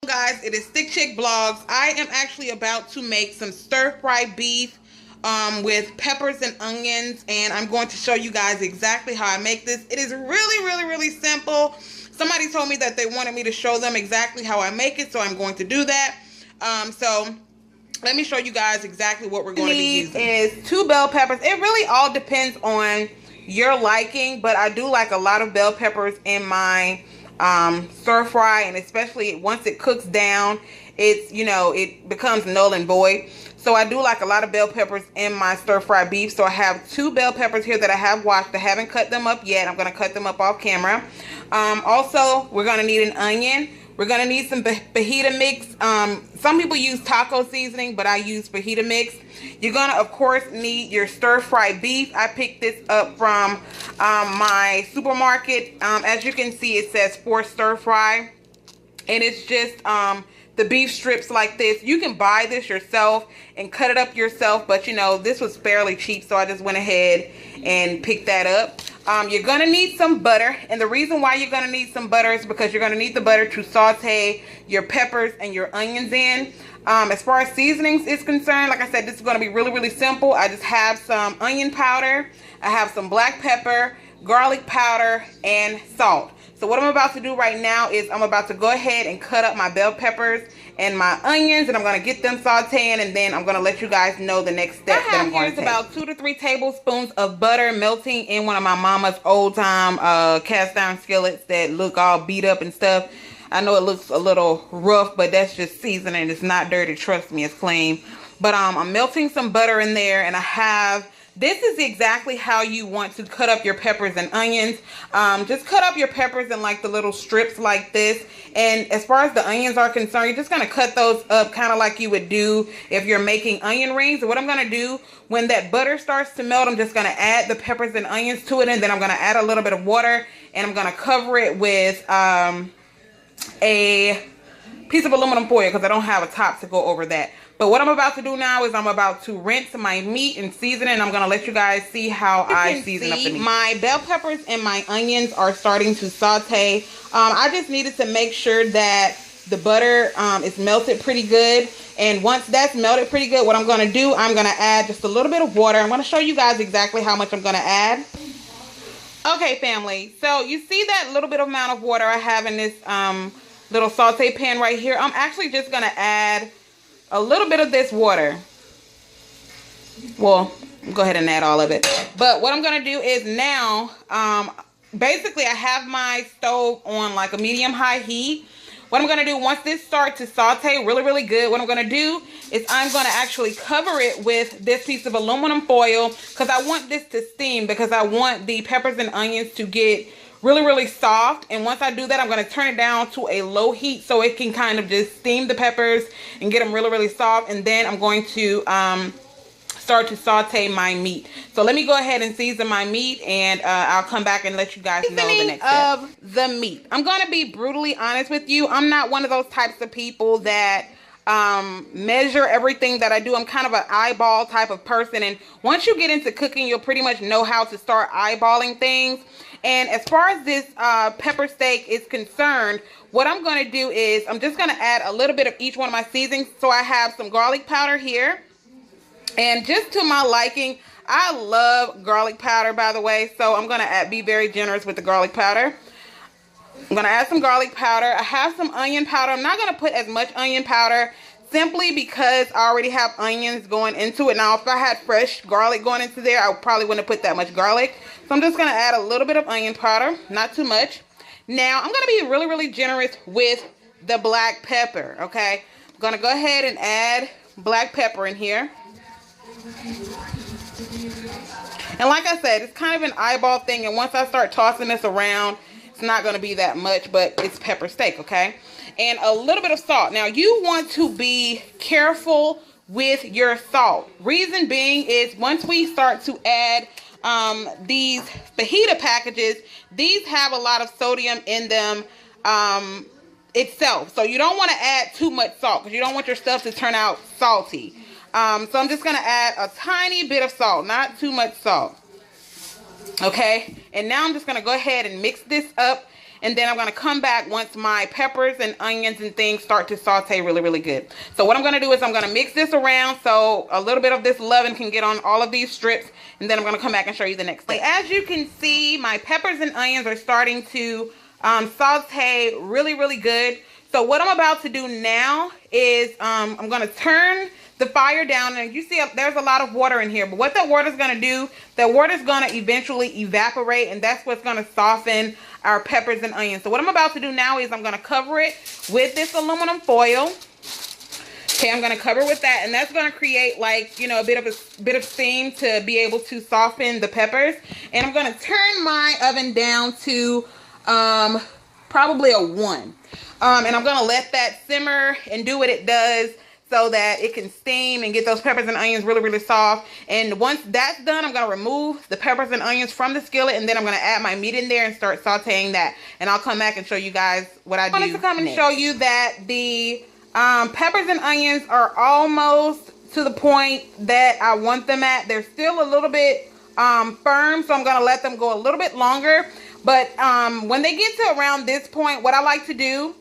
Guys, it is Thick Chick Blogs. I am actually about to make some stir-fry beef with peppers and onions, and I'm going to show you guys exactly how I make this. It is really simple. Somebody told me that they wanted me to show them exactly how I make it, so I'm going to do that. So let me show you guys exactly what we're going to be using. Is 2 bell peppers. It really all depends on your liking, but I do like a lot of bell peppers in my stir fry, and especially once it cooks down, it's, you know, it becomes null and void. So I do like a lot of bell peppers in my stir fry beef. So I have 2 bell peppers here that I have washed. I haven't cut them up yet. I'm going to cut them up off camera. Also, we're going to need an onion. We're going to need some fajita mix. Some people use taco seasoning, but I use fajita mix. You're going to, of course, need your stir-fry beef. I picked this up from my supermarket. As you can see, it says for stir-fry. And it's just the beef strips like this. You can buy this yourself and cut it up yourself. But, you know, this was fairly cheap, so I just went ahead and picked that up. You're going to need some butter, and the reason why you're going to need some butter is because you're going to need the butter to saute your peppers and your onions in. As far as seasonings is concerned, like I said, this is going to be really simple. I just have some onion powder, I have some black pepper, garlic powder, and salt. So what I'm about to do right now is I'm about to go ahead and cut up my bell peppers and my onions, and I'm going to get them sauteing, and then I'm going to let you guys know the next step that I'm going to take. About 2 to 3 tablespoons of butter melting in one of my mama's old time cast iron skillets that look all beat up and stuff. I know it looks a little rough, but that's just seasoning. It's not dirty. Trust me, it's clean. But I'm melting some butter in there, and I have... This is exactly how you want to cut up your peppers and onions. Just cut up your peppers in like the little strips like this. And as far as the onions are concerned, you're just going to cut those up kind of like you would do if you're making onion rings. And what I'm going to do, when that butter starts to melt, I'm just going to add the peppers and onions to it. And then I'm going to add a little bit of water. And I'm going to cover it with a piece of aluminum foil because I don't have a top to go over that. But what I'm about to do now is I'm about to rinse my meat and season it, and I'm going to let you guys see how I season up the meat. My bell peppers and my onions are starting to saute. I just needed to make sure that the butter is melted pretty good. And once that's melted pretty good, what I'm going to do, I'm going to add just a little bit of water. I'm going to show you guys exactly how much I'm going to add. Okay, family. So you see that little bit of amount of water I have in this little saute pan right here. I'm actually just going to add a little bit of this water. Well, go ahead and add all of it. But what I'm going to do is now, basically I have my stove on like a medium-high heat. What I'm going to do, once this starts to saute really good, what I'm going to do is I'm going to actually cover it with this piece of aluminum foil because I want this to steam, because I want the peppers and onions to get really soft. And once I do that, I'm going to turn it down to a low heat so it can kind of just steam the peppers and get them really soft. And then I'm going to start to saute my meat. So let me go ahead and season my meat, and I'll come back and let you guys know the next step. Of the meat, I'm going to be brutally honest with you. I'm not one of those types of people that measure everything that I do. I'm kind of an eyeball type of person, and once you get into cooking, you'll pretty much know how to start eyeballing things. And as far as this pepper steak is concerned, what I'm going to do is I'm just going to add a little bit of each one of my seasonings. So I have some garlic powder here, and just to my liking, I love garlic powder, by the way, so I'm going to be very generous with the garlic powder. I'm going to add some garlic powder. I have some onion powder. I'm not going to put as much onion powder simply because I already have onions going into it. Now, if I had fresh garlic going into there, I probably wouldn't have put that much garlic. So I'm just going to add a little bit of onion powder, not too much. Now, I'm going to be really generous with the black pepper, okay? I'm going to go ahead and add black pepper in here. And like I said, it's kind of an eyeball thing, and once I start tossing this around, it's not going to be that much, but it's pepper steak, okay? And a little bit of salt. Now, you want to be careful with your salt. Reason being is once we start to add these fajita packages, these have a lot of sodium in them itself. So you don't want to add too much salt because you don't want your stuff to turn out salty. So I'm just going to add a tiny bit of salt, not too much salt. Okay, and now I'm just going to go ahead and mix this up. and then I'm going to come back once my peppers and onions and things start to saute really good. So what I'm going to do is I'm going to mix this around so a little bit of this leaven can get on all of these strips, and then I'm going to come back and show you the next step. As you can see, my peppers and onions are starting to saute really good. So what I'm about to do now is I'm going to turn the fire down, and you see there's a lot of water in here, but what that water is going to do, that water is going to eventually evaporate, and that's what's going to soften our peppers and onions. So what I'm about to do now is I'm going to cover it with this aluminum foil. Okay, I'm going to cover with that, and that's going to create, like, you know, a bit of steam to be able to soften the peppers. And I'm going to turn my oven down to probably a 1, and I'm going to let that simmer and do what it does, so that it can steam and get those peppers and onions really soft. And once that's done, I'm going to remove the peppers and onions from the skillet, and then I'm going to add my meat in there and start sauteing that. And I'll come back and show you guys what I do. I wanted to come and show you that the peppers and onions are almost to the point that I want them at. They're still a little bit firm, so I'm going to let them go a little bit longer. But when they get to around this point, what I like to do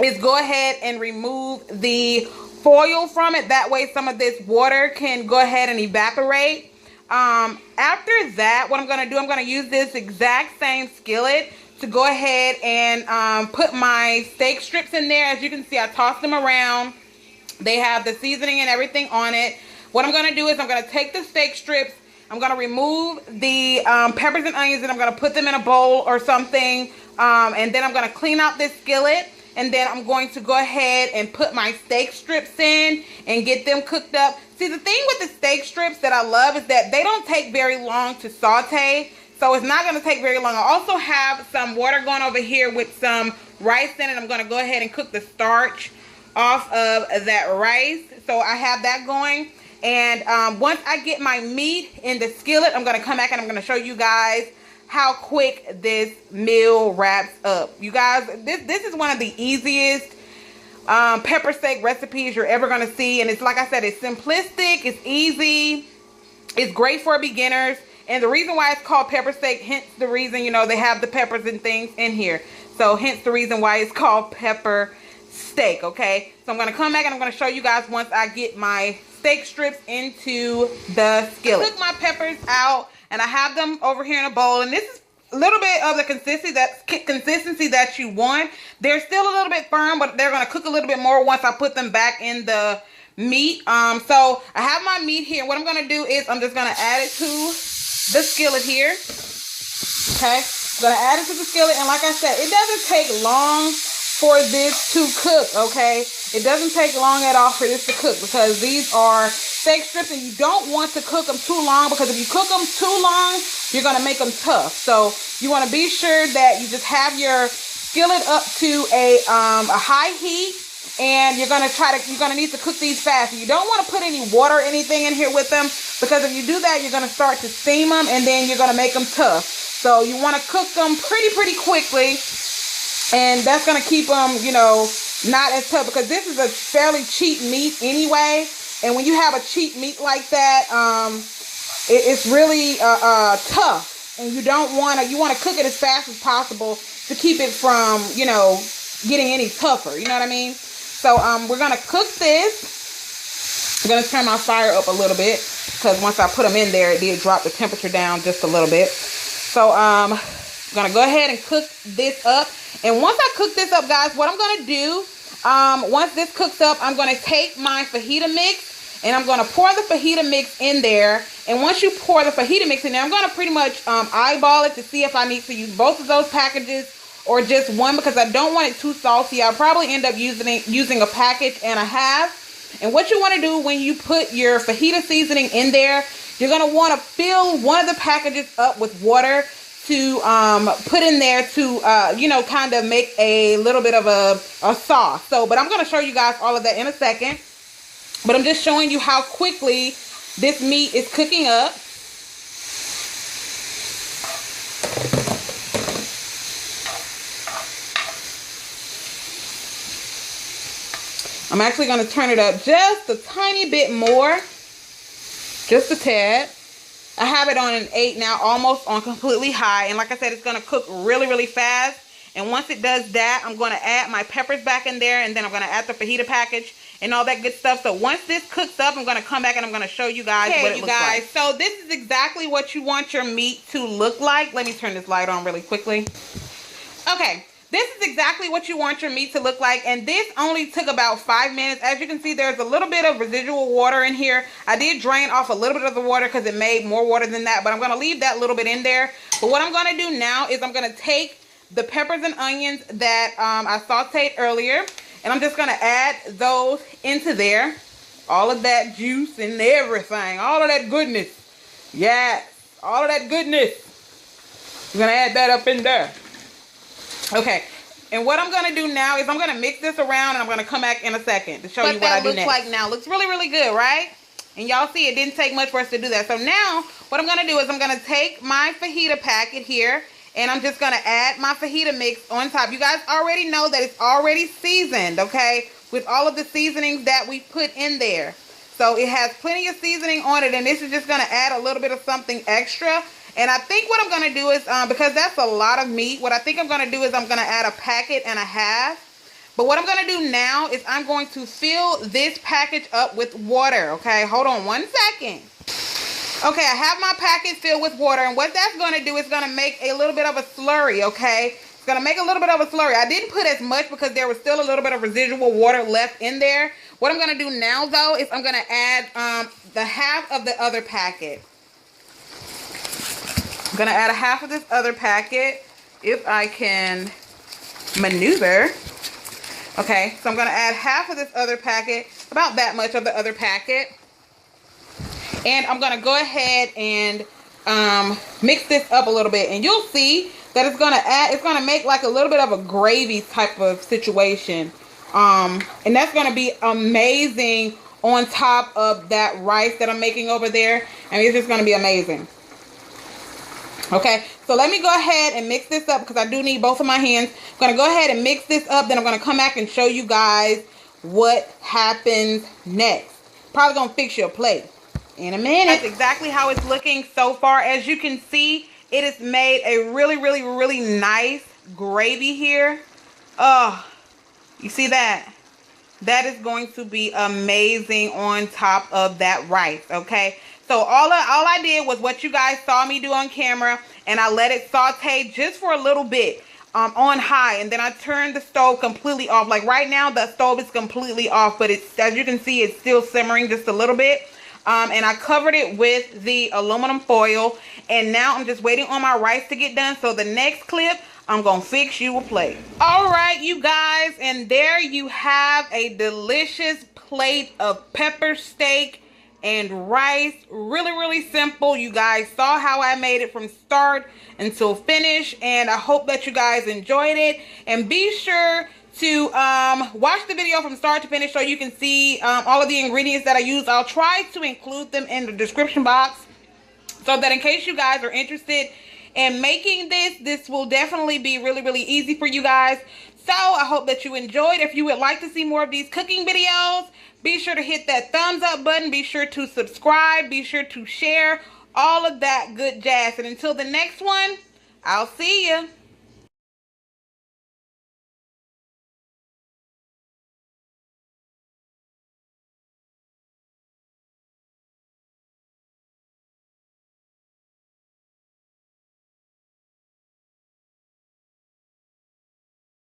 is go ahead and remove the foil from it. That way some of this water can go ahead and evaporate. After that, what I'm going to do, I'm going to use this exact same skillet to go ahead and put my steak strips in there. As you can see, I tossed them around. They have the seasoning and everything on it. What I'm going to do is I'm going to take the steak strips, I'm going to remove the peppers and onions, and I'm going to put them in a bowl or something, and then I'm going to clean out this skillet. And then I'm going to go ahead and put my steak strips in and get them cooked up. See, the thing with the steak strips that I love is that they don't take very long to saute. So it's not going to take very long. I also have some water going over here with some rice in it. I'm going to go ahead and cook the starch off of that rice. So I have that going. And once I get my meat in the skillet, I'm going to come back and I'm going to show you guys how quick this meal wraps up. You guys, this is one of the easiest pepper steak recipes you're ever gonna see. And it's, like I said, it's simplistic, it's easy, it's great for beginners. And the reason why it's called pepper steak, hence the reason, you know, they have the peppers and things in here. So hence the reason why it's called pepper steak, okay? So I'm gonna come back and I'm gonna show you guys once I get my steak strips into the skillet. I took my peppers out, and I have them over here in a bowl, and this is a little bit of the consistency that you want. They're still a little bit firm, but they're going to cook a little bit more once I put them back in the meat. So I have my meat here. What I'm going to do is I'm just going to add it to the skillet here. Okay, I'm going to add it to the skillet, and like I said, it doesn't take long for this to cook, okay? It doesn't take long at all for this to cook, because these are steak strips, and you don't want to cook them too long, because if you cook them too long, you're going to make them tough. So you want to be sure that you just have your skillet up to a high heat, and you're going to need to cook these fast. You don't want to put any water or anything in here with them, because if you do that, you're going to start to steam them, and then you're going to make them tough. So you want to cook them pretty quickly. And that's going to keep them, you know, not as tough, because this is a fairly cheap meat anyway. And when you have a cheap meat like that, it's really tough. And you don't want to, you want to cook it as fast as possible to keep it from, you know, getting any tougher. You know what I mean? So we're going to cook this. I'm going to turn my fire up a little bit, because once I put them in there, it did drop the temperature down just a little bit. So I'm going to go ahead and cook this up. And once I cook this up, guys, what I'm going to do, once this cooks up, I'm going to take my fajita mix, and I'm going to pour the fajita mix in there. And once you pour the fajita mix in there, I'm going to pretty much eyeball it to see if I need to use both of those packages or just one, because I don't want it too salty. I'll probably end up using a package and a half. And what you want to do when you put your fajita seasoning in there, you're going to want to fill one of the packages up with water to put in there to, you know, kind of make a little bit of a sauce. So, but I'm going to show you guys all of that in a second. But I'm just showing you how quickly this meat is cooking up. I'm actually going to turn it up just a tiny bit more. Just a tad. I have it on an 8 now, almost on completely high. And like I said, it's going to cook really fast. And once it does that, I'm going to add my peppers back in there, and then I'm going to add the fajita package and all that good stuff. So once this cooks up, I'm going to come back and I'm going to show you guys what it looks like. So this is exactly what you want your meat to look like. Let me turn this light on really quickly. Okay, this is exactly what you want your meat to look like, and this only took about 5 minutes. As you can see, there's a little bit of residual water in here. I did drain off a little bit of the water because it made more water than that, but I'm going to leave that little bit in there. But what I'm going to do now is I'm going to take the peppers and onions that I sauteed earlier, and I'm just going to add those into there. All of that juice and everything. All of that goodness. Yes. All of that goodness. I'm going to add that up in there. Okay. And what I'm going to do now is I'm going to mix this around, and I'm going to come back in a second to show you what I do next. What that looks like now. Looks really, really good, right? And y'all see it didn't take much for us to do that. So now what I'm going to do is I'm going to take my fajita packet here, and I'm just going to add my fajita mix on top. You guys already know that it's already seasoned, okay, with all of the seasonings that we put in there. So it has plenty of seasoning on it, and this is just going to add a little bit of something extra. And I think what I'm going to do is, because that's a lot of meat, what I think I'm going to do is I'm going to add a packet and a half. But what I'm going to do now is I'm going to fill this package up with water, okay? Hold on one second. Okay, I have my packet filled with water, and what that's going to do is going to make a little bit of a slurry, okay? It's going to make a little bit of a slurry. I didn't put as much because there was still a little bit of residual water left in there. What I'm going to do now, though, is I'm going to add the half of the other packet. I'm going to add a half of this other packet, if I can maneuver. Okay, so I'm going to add half of this other packet, about that much of the other packet. And I'm going to go ahead and mix this up a little bit. And you'll see that it's going to make like a little bit of a gravy type of situation. And that's going to be amazing on top of that rice that I'm making over there. I mean, it's just going to be amazing. Okay, so let me go ahead and mix this up because I do need both of my hands. I'm going to go ahead and mix this up. Then I'm going to come back and show you guys what happens next. Probably going to fix your plate in a minute. That's exactly how it's looking so far. As you can see, it has made a really, really, really nice gravy here. Oh, you see that? That is going to be amazing on top of that rice, okay? So all I did was what you guys saw me do on camera, and I let it saute just for a little bit on high, and then I turned the stove completely off. Like right now, the stove is completely off, but it's, as you can see, it's still simmering just a little bit. And I covered it with the aluminum foil, and now I'm just waiting on my rice to get done. So the next clip, I'm gonna fix you a plate. All right, you guys, and there you have a delicious plate of pepper steak and rice. Really, really simple. You guys saw how I made it from start until finish, and I hope that you guys enjoyed it. And be sure to watch the video from start to finish so you can see all of the ingredients that I use. I'll try to include them in the description box so that in case you guys are interested in making this will definitely be really, really easy for you guys. So I hope that you enjoyed. If you would like to see more of these cooking videos, be sure to hit that thumbs up button. Be sure to subscribe. Be sure to share all of that good jazz. And until the next one, I'll see you.